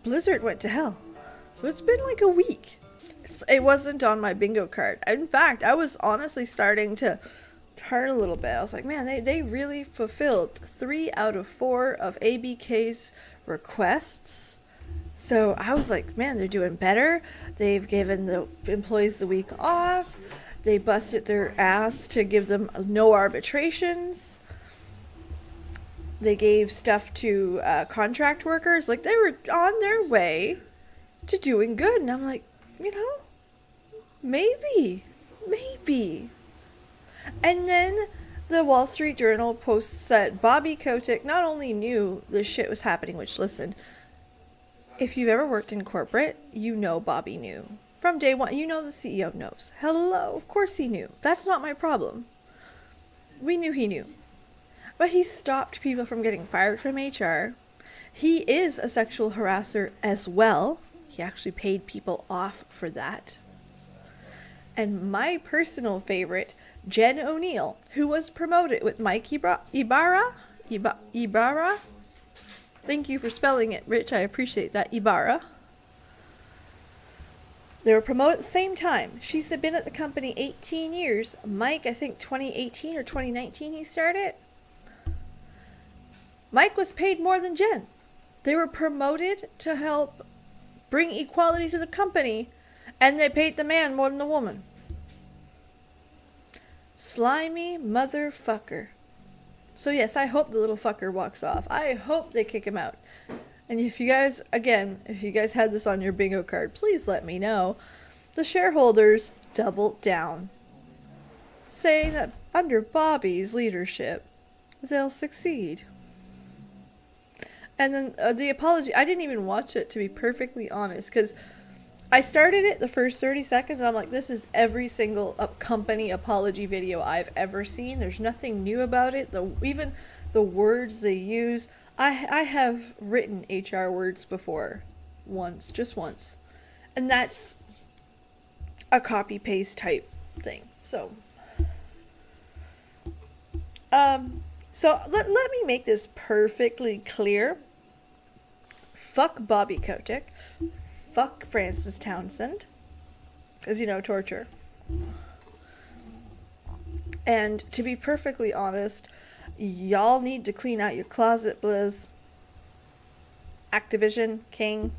Blizzard went to hell. So it's been like a week. It wasn't on my bingo card. In fact, I was honestly starting to turn a little bit. I was like, man, they really fulfilled 3 out of 4 of ABK's requests. So I was like, man, they're doing better. They've given the employees the week off. They busted their ass to give them no arbitrations. They gave stuff to contract workers. Like, they were on their way to doing good. And I'm like, you know, maybe. And then the Wall Street Journal posts that Bobby Kotick not only knew this shit was happening, which, listen, if you've ever worked in corporate, you know Bobby knew. From day one, you know the CEO knows. Hello, of course he knew. That's not my problem. We knew he knew. But he stopped people from getting fired from HR. He is a sexual harasser as well. He actually paid people off for that. And my personal favorite, Jen O'Neill, who was promoted with Mike Ibarra. Thank you for spelling it, Rich. I appreciate that. Ibarra. They were promoted at the same time. She's been at the company 18 years. Mike, I think 2018 or 2019 he started. Mike was paid more than Jen. They were promoted to help bring equality to the company, and they paid the man more than the woman. Slimy motherfucker. So yes, I hope the little fucker walks off. I hope they kick him out. And if you guys, again, if you guys had this on your bingo card, please let me know. The shareholders doubled down, saying that under Bobby's leadership, they'll succeed. And then the apology, I didn't even watch it, to be perfectly honest, because I started it the first 30 seconds, and I'm like, this is every single company apology video I've ever seen. There's nothing new about it. Even the words they use, I have written HR words before, just once. And that's a copy-paste type thing. So let me make this perfectly clear. Fuck Bobby Kotick. Fuck Francis Townsend. Because, torture. And to be perfectly honest, y'all need to clean out your closet, Blizz. Activision, King.